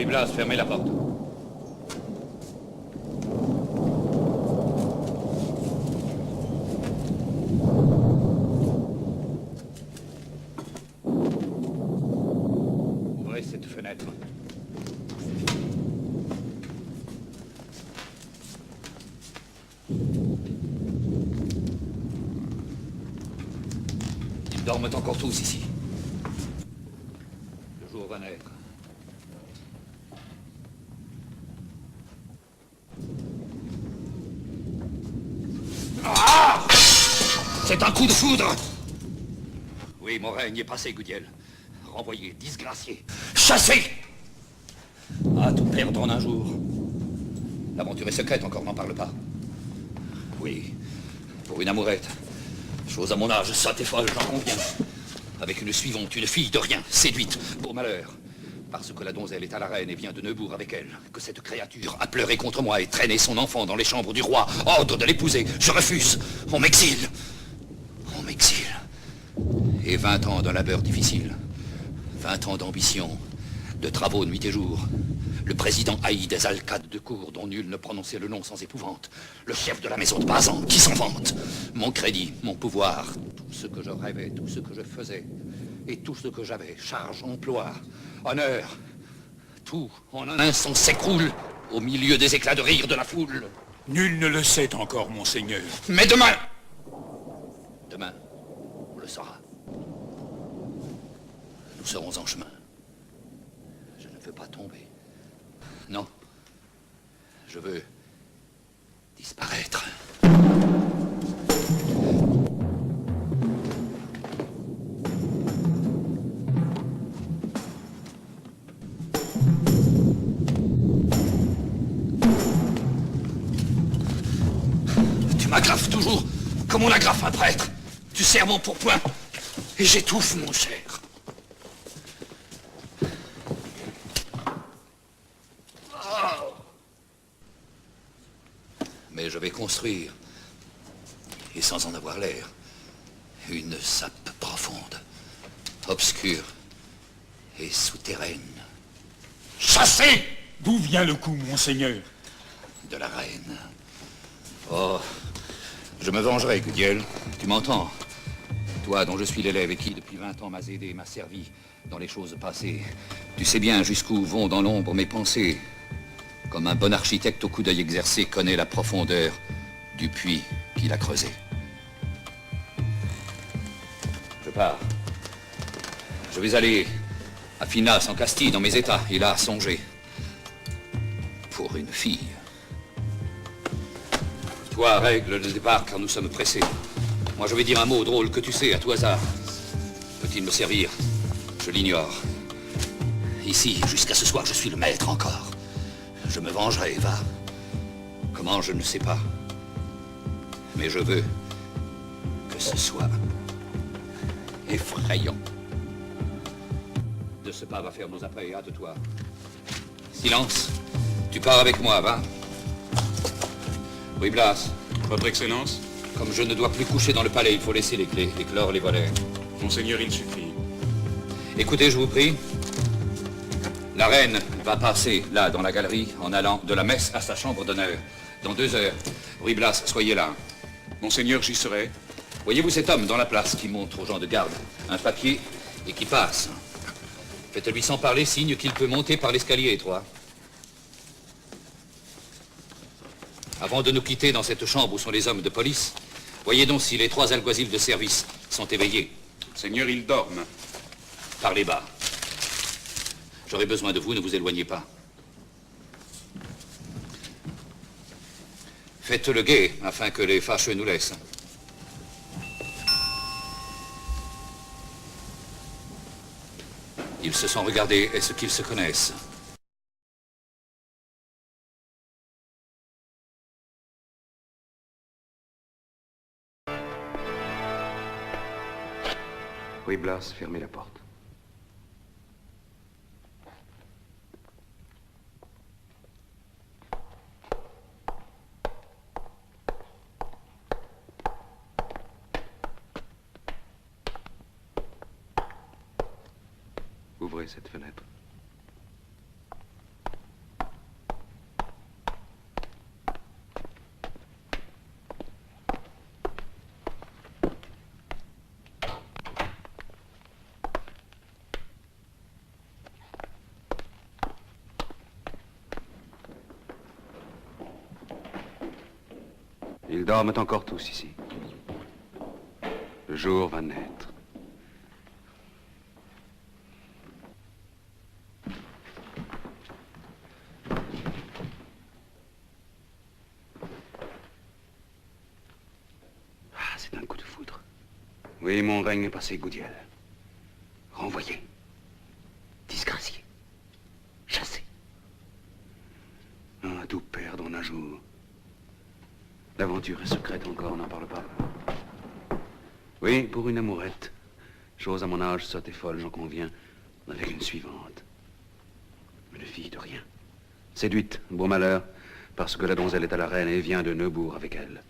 Blas, fermez la porte. Ouvrez cette fenêtre. Ils dorment encore tous ici. Le jour va naître. Ah! C'est un coup de foudre! Oui, mon règne est passé, Gudiel. Renvoyé, disgracié, chassé! Ah, tout perdre en un jour. L'aventure est secrète, encore n'en parle pas. Oui, pour une amourette. Chose à mon âge, sotte et folle, j'en conviens. Avec une suivante, une fille de rien, séduite, pour malheur. Parce que la donzelle est à la reine et vient de Neubourg avec elle, que cette créature a pleuré contre moi et traîné son enfant dans les chambres du roi. Ordre de l'épouser, je refuse. On m'exile. On m'exile. Et 20 ans d'un labeur difficile. 20 ans d'ambition, de travaux nuit et jour. Le président haï des alcades de cour dont nul ne prononçait le nom sans épouvante. Le chef de la maison de Bazan qui s'en vante. Mon crédit, mon pouvoir, tout ce que je rêvais, tout ce que je faisais. Et tout ce que j'avais, charge, emploi, honneur, tout en un instant s'écroule au milieu des éclats de rire de la foule. Nul ne le sait encore, monseigneur. Mais demain, demain, on le saura. Nous serons en chemin. Je ne veux pas tomber. Non. Je veux disparaître. Tu m'agrafes toujours comme on agrafe un prêtre. Tu serres mon pourpoint et j'étouffe, mon cher. Mais je vais construire, et sans en avoir l'air, une sape profonde, obscure et souterraine. Chassé! D'où vient le coup, monseigneur? De la reine. Oh, je me vengerai, Gudiel. Tu m'entends? Toi, dont je suis l'élève et qui, depuis 20 ans, m'as aidé, m'a servi dans les choses passées. Tu sais bien jusqu'où vont dans l'ombre mes pensées. Comme un bon architecte au coup d'œil exercé connaît la profondeur du puits qu'il a creusé. Je pars. Je vais aller à Finas, en Castille, dans mes états, et là, songer. Pour une fille. Toi, règle le départ, car nous sommes pressés. Moi, je vais dire un mot drôle que tu sais, à tout hasard. Peut-il me servir? Je l'ignore. Ici, jusqu'à ce soir, je suis le maître encore. Je me vengerai, va. Comment, je ne sais pas. Mais je veux que ce soit effrayant. De ce pas va faire nos après, hâte-toi. Silence. Tu pars avec moi, va. Oui, Blas. Votre Excellence? Comme je ne dois plus coucher dans le palais, il faut laisser les clés, éclore les volets. Monseigneur, il suffit. Écoutez, je vous prie. La reine va passer, là, dans la galerie, en allant de la messe à sa chambre d'honneur. Dans 2 heures. Oui, Blas, soyez là. Monseigneur, j'y serai. Voyez-vous cet homme dans la place qui montre aux gens de garde un papier et qui passe? Faites-lui sans parler signe qu'il peut monter par l'escalier étroit. Avant de nous quitter dans cette chambre où sont les hommes de police, voyez donc si les 3 alguazils de service sont éveillés. Seigneur, ils dorment. Parlez bas. J'aurai besoin de vous, ne vous éloignez pas. Faites le guet, afin que les fâcheux nous laissent. Ils se sont regardés, est-ce qu'ils se connaissent? Oui, Blas, fermez la porte. Ouvrez cette fenêtre. Ils dorment encore tous ici. Le jour va naître. Ah, c'est un coup de foudre. Oui, mon règne est passé, Goudiel. Renvoyé. Disgracié. Chassé. Ah, tout perdre en un jour. L'aventure est secrète encore, on n'en parle pas. Oui, pour une amourette. Chose à mon âge sotte et folle, j'en conviens, avec une suivante. Une fille de rien. Séduite, beau malheur, parce que la donzelle est à la reine et vient de Neubourg avec elle.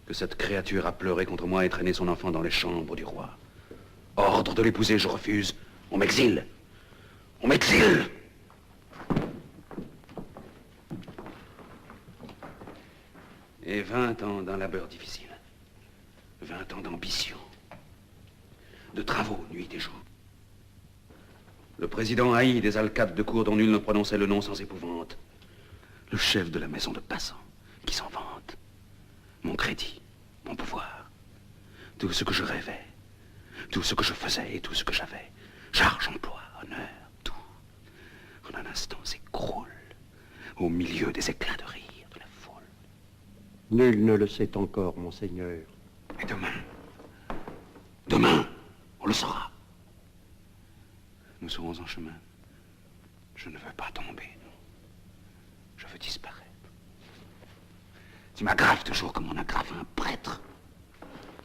Que cette créature a pleuré contre moi et traîné son enfant dans les chambres du roi. Ordre de l'épouser, je refuse. On m'exile. On m'exile. Et 20 ans d'un labeur difficile. 20 ans d'ambition. De travaux, nuit et jour. Le président haït des alcades de cour dont nul ne prononçait le nom sans épouvante. Le chef de la maison de passants, qui s'en vante. Mon crédit, mon pouvoir. Tout ce que je rêvais. Tout ce que je faisais et tout ce que j'avais. Charge, emploi, honneur, tout. En un instant s'écroule. Au milieu des éclats de rire de la foule. Nul ne le sait encore, monseigneur. Et demain, on le saura. Nous serons en chemin. Je ne veux pas tomber, non. Je veux disparaître. Tu m'agraves toujours comme on aggrave un prêtre.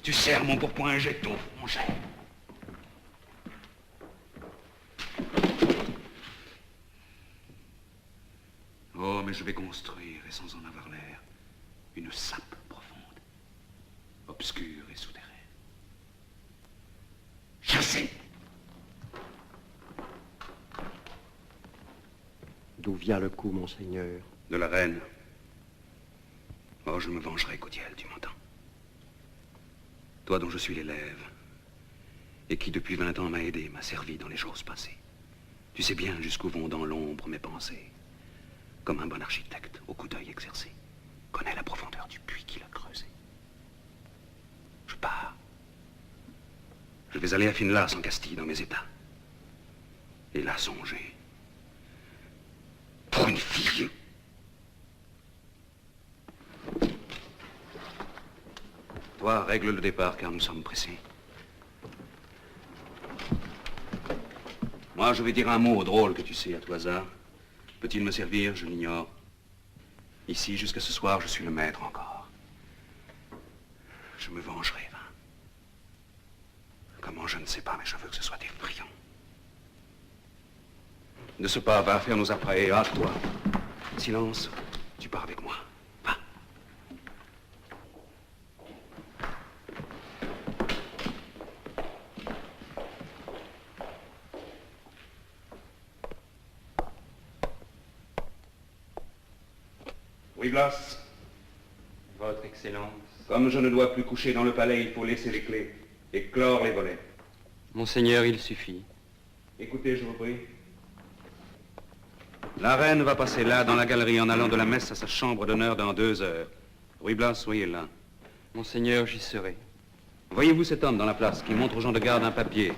Tu serres mon pourpoint et j'étouffe mon cher. Oh, mais je vais construire, et sans en avoir l'air, une sape profonde, obscure et souterraine. Chassez! D'où vient le coup, monseigneur? De la reine. Oh, je me vengerai, Gaudiel, tu m'entends? Toi dont je suis l'élève, et qui depuis 20 ans m'a aidé, m'a servi dans les choses passées. Tu sais bien jusqu'où vont dans l'ombre mes pensées. Comme un bon architecte, au coup d'œil exercé, connaît la profondeur du puits qu'il a creusé. Je pars. Je vais aller à Finlas, en Castille, dans mes états. Et là, songer. Pour une fille. Toi, règle le départ, car nous sommes pressés. Moi, je vais dire un mot drôle que tu sais, à tout hasard. Peut-il me servir? Je l'ignore. Ici, jusqu'à ce soir, je suis le maître encore. Je me vengerai, va. Comment, je ne sais pas, mais je veux que ce soit effrayant. De ce pas, va faire nos apprêts et hâte-toi. Silence, tu pars avec moi. Va. Oui, Blas. Votre Excellence. Comme je ne dois plus coucher dans le palais, il faut laisser les clés et clore les volets. Monseigneur, il suffit. Écoutez, je vous prie. La reine va passer là, dans la galerie, en allant de la messe à sa chambre d'honneur dans 2 heures. Oui, Blas, soyez là. Monseigneur, j'y serai. Voyez-vous cet homme dans la place qui montre aux gens de garde un papier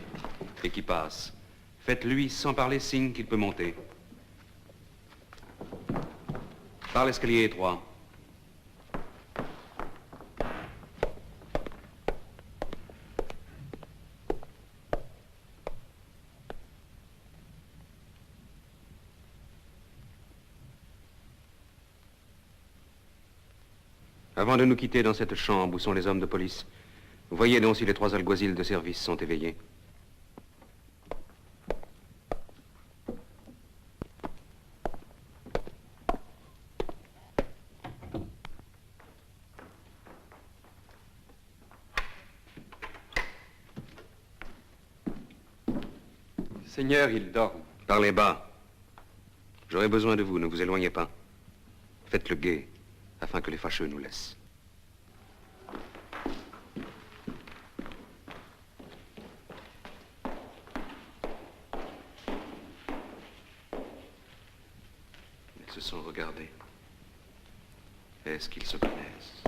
et qui passe? Faites-lui, sans parler, signe qu'il peut monter. Par l'escalier étroit. Avant de nous quitter dans cette chambre où sont les hommes de police, voyez donc si les 3 alguazils de service sont éveillés. Seigneur, il dort. Parlez bas. J'aurai besoin de vous, ne vous éloignez pas. Faites le guet, afin que les fâcheux nous laissent. Ils se sont regardés. Est-ce qu'ils se connaissent?